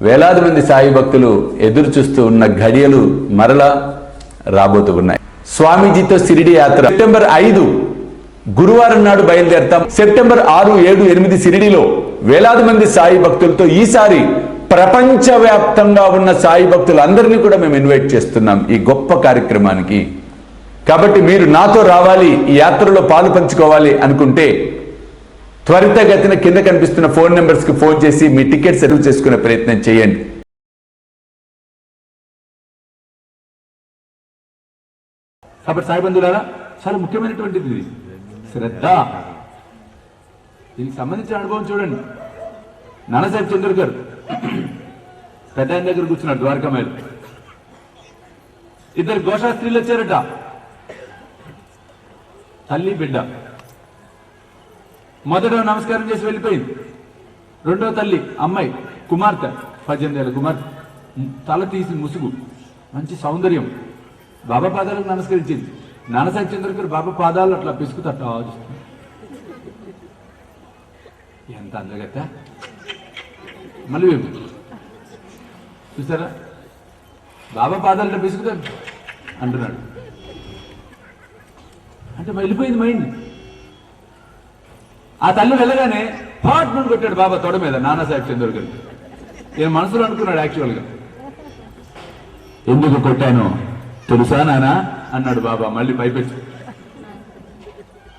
వేలాది మంది సాయి భక్తులు ఎదురు చూస్తూ ఉన్న ఘడియలు మరలా రాబోతూ ఉన్నాయి. స్వామీజీతో షిరిడి యాత్ర సెప్టెంబర్ 5 గురువారం నాడు బయలుదేరతాం. సెప్టెంబర్ 6, 7, 8 షిరిడిలో వేలాది మంది సాయి భక్తులతో ఈసారి ప్రపంచవ్యాప్తంగా ఉన్న సాయి భక్తులందరినీ కూడా మేము ఇన్వైట్ చేస్తున్నాం ఈ గొప్ప కార్యక్రమానికి. కాబట్టి మీరు నాతో రావాలి, ఈ యాత్రలో పాలు పంచుకోవాలి అనుకుంటే త్వరితగతిన కింద కనిపిస్తున్న ఫోన్ నెంబర్స్కి ఫోన్ చేసి మీ టికెట్ సెటిల్ చేసుకునే ప్రయత్నం చేయండి. కాబట్టి సాయి బంధువులారా, చాలా ముఖ్యమైనటువంటిది ఇది శ్రద్ధ. దీనికి సంబంధించిన అనుభవం చూడండి. నానాసాహెబ్ చంద్రకర్ పెద్ద ఆయన దగ్గర కూర్చున్నాడు ద్వారకామాయలు. ఇద్దరు గోషా స్త్రీలు వచ్చారట, తల్లి బిడ్డ. మొదట నమస్కారం చేసి వెళ్ళిపోయింది. రెండో తల్లి అమ్మాయి కుమార్తె, 18 ఏళ్ళ కుమార్తె, తల తీసి ముసుగు, మంచి సౌందర్యం, బాబా పాదాలకు నమస్కరించింది. నానాసాహెబ్ చంద్రకర్ బాబా పాదాలు అట్లా పిసుకుతట్ట ఎంత అందగత్త. మళ్ళీ చూసారా, బాబా పాదాలతో పిసుకుతా అంటున్నాడు. అంటే వెళ్ళిపోయింది మైండ్. ఆ తల్లి వెళ్ళగానే హాట్ నుండి కొట్టాడు బాబా తొడ మీద నానాసాహెబ్ చంద్రకర్. నేను మనసులో అనుకున్నాడు యాక్చువల్గా, ఎందుకు కొట్టాను తెలుసా నానా అన్నాడు బాబా మళ్ళీ పైపెచ్చు.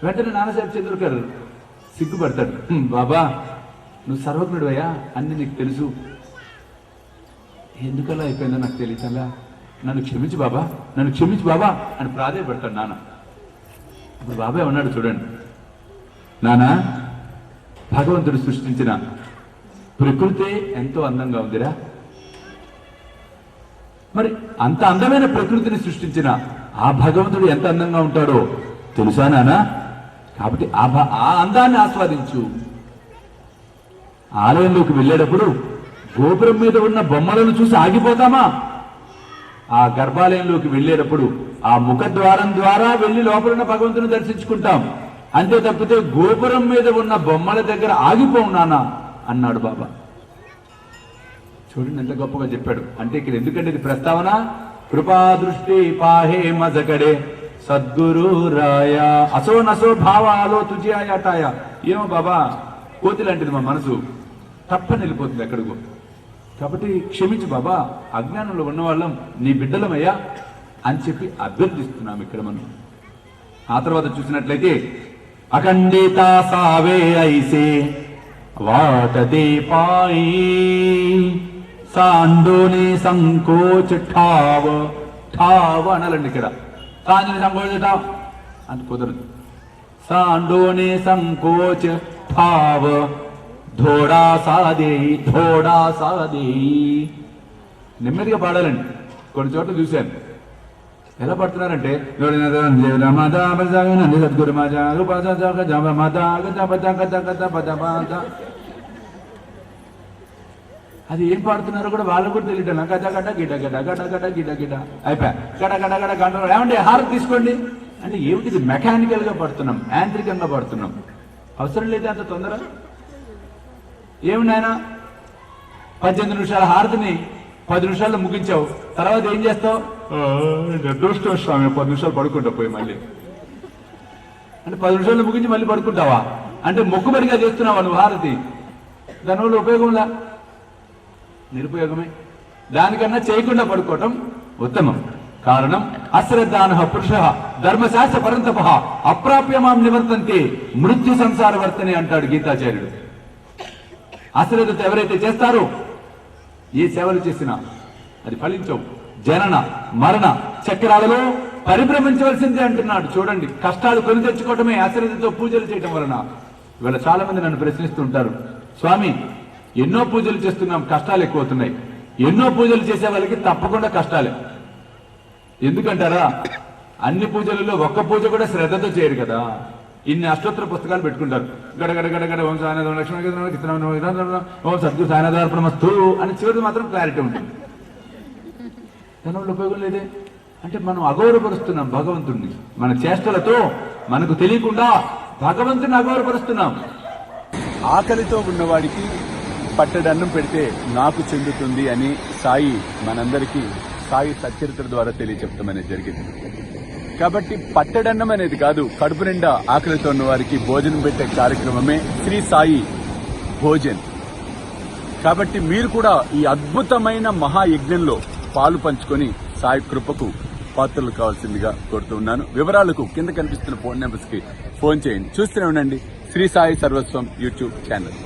వెంటనే నానాసాహెబ్ చంద్రకర్ సిగ్గుపడతాడు. బాబా నువ్వు సర్వజ్ఞుడు అయ్యా, అన్ని నీకు తెలుసు, ఎందుకలా అయిపోయిందో నాకు తెలియచలా, నన్ను క్షమించు బాబా, నన్ను క్షమించు బాబా అని ప్రాధేయపడతాడు నాన్న. ఇప్పుడు బాబాయ్ ఉన్నాడు చూడండి, నానా భగవంతుడు సృష్టించిన ప్రకృతి ఎంతో అందంగా ఉందిరా, మరి అంత అందమైన ప్రకృతిని సృష్టించిన ఆ భగవంతుడు ఎంత అందంగా ఉంటాడో తెలుసా నానా? కాబట్టి ఆ అందాన్ని ఆస్వాదించు. ఆలయంలోకి వెళ్ళేటప్పుడు గోపురం మీద ఉన్న బొమ్మలను చూసి ఆగిపోతామా? ఆ గర్భాలయంలోకి వెళ్ళేటప్పుడు ఆ ముఖద్వారం ద్వారా వెళ్ళి లోపలున్న భగవంతుని దర్శించుకుంటాం. అంతే తప్పితే గోపురం మీద ఉన్న బొమ్మల దగ్గర ఆగిపోవు నానా అన్నాడు బాబా. చూడండి ఎంత గొప్పగా చెప్పాడు. అంటే ఇక్కడ ఎందుకంటే ఇది ప్రస్తావన. కృపా దృష్టి పాహే మజకడే సద్గురు రాయ అసో నసో భావాలో తుజి ఆయాటాయ. ఏమో బాబా, కోతి లాంటిది మా మనసు, తప్పని వెళ్ళిపోతుంది ఎక్కడికో. కాబట్టి క్షమించు బాబా, అజ్ఞానంలో ఉన్నవాళ్ళం నీ బిడ్డలమయ్యా అని చెప్పి అభ్యర్థిస్తున్నాం ఇక్కడ మనం. ఆ తర్వాత చూసినట్లయితే అఖండిత సావే ఐసే వాటదే పాయి సాండోని సంకోచ ఠావ ఠావ అనాలండి. ఇక్కడ సాండోని సంకోచ ఠావ అంత కుదరదు. సాండోని సంకోచ ఠావ ధోడా సాదేయి ధోడా సాదేయి. నెమ్మదిగా పాడాలండి. కొన్ని చోట్ల చూశాను ఎలా పడుతున్నారంటే అది ఏం పాడుతున్నారో కూడా వాళ్ళకు కూడా తెలియటం. గడ్డ గడ్డ గిడ్డ గడ్డ గడ్డ గడ్డ గిడ్డ గిడ్డ అయిపోయా గడ్డ గడ్డ గడ్డ గంట ఏమంటే హారతి తీసుకోండి అంటే ఏమిటి? మెకానికల్ గా పడుతున్నాం, యాంత్రికంగా పడుతున్నాం. అవసరం లేదు అంత తొందర. ఏమి నాయన 18 నిమిషాల హారతిని 10 నిమిషాల్లో ముగించావు, తర్వాత ఏం చేస్తావు? అదృష్టం స్వామి 10 నిమిషాలు పడుకుంటా పోయి మళ్ళీ అంటే 10 నిమిషాల్లో ముగించి మళ్ళీ పడుకుంటావా? అంటే మొక్కుబడిగా చేస్తున్నావా నువ్వు హారతి? దానివల్ల ఉపయోగంలా, నిరుపయోగమే. దానికన్నా చేయకుండా పడుకోవటం ఉత్తమం. కారణం అశ్రద్ధాన పురుష ధర్మశాస్త్ర పరంతప అప్రాప్యమాం నివర్తంతే మృత్యు సంసార వర్తనే అంటాడు గీతాచార్యుడు. అశ్రద్ధత ఎవరైతే చేస్తారో ఏ సేవలు చేసినా అది ఫలించవు. జనన మరణ చక్రాలలో పరిభ్రమించవలసిందే అంటున్నాడు. చూడండి, కష్టాలు కొని తెచ్చుకోవటమే అశ్రద్ధతో పూజలు చేయటం వలన. ఇవాళ చాలా మంది నన్ను ప్రశ్నిస్తూ ఉంటారు, స్వామి ఎన్నో పూజలు చేస్తున్నాం, కష్టాలు ఎక్కువ అవుతున్నాయి. ఎన్నో పూజలు చేసే వాళ్ళకి తప్పకుండా కష్టాలే. ఎందుకంటారా? అన్ని పూజలలో ఒక్క పూజ కూడా శ్రద్ధతో చేయరు కదా. ఇన్ని అష్టోత్తర పుస్తకాలు పెట్టుకుంటారు. గడగడ గడగడ ఓం సాయనాథం లక్ష్మణ ఓం సద్గురు సాయనాథార్పణమస్తు అని చివరి మాత్రం క్లారిటీ ఉంటుంది. దానివల్ల ఉపయోగం లేదే. అంటే మనం అగౌరవపరుస్తున్నాం భగవంతుడిని. మన చేష్టలతో మనకు తెలియకుండా భగవంతుని అగౌరవపరుస్తున్నాం. ఆకలితో ఉన్నవాడికి పట్టడన్నం పెడితే నాకు చెందుతుంది అని సాయి మనందరికీ సాయి సచరిత్ర ద్వారా తెలియచెప్తామనేది జరిగింది. కాబట్టి పట్టడన్నం అనేది కాదు, కడుపు నిండా ఆకలితో ఉన్న వారికి భోజనం పెట్టే కార్యక్రమమే శ్రీ సాయి భోజన్. కాబట్టి మీరు కూడా ఈ అద్భుతమైన మహాయజ్ఞంలో పాలు పంచుకొని సాయి కృపకు పాత్రలు కావాల్సిందిగా కోరుతున్నాను. వివరాలకు కింద కనిపిస్తున్న ఫోన్ నెంబర్స్ కి ఫోన్ చేయండి. చూస్తూనే ఉండండి శ్రీ సాయి సర్వస్వం యూట్యూబ్ ఛానల్.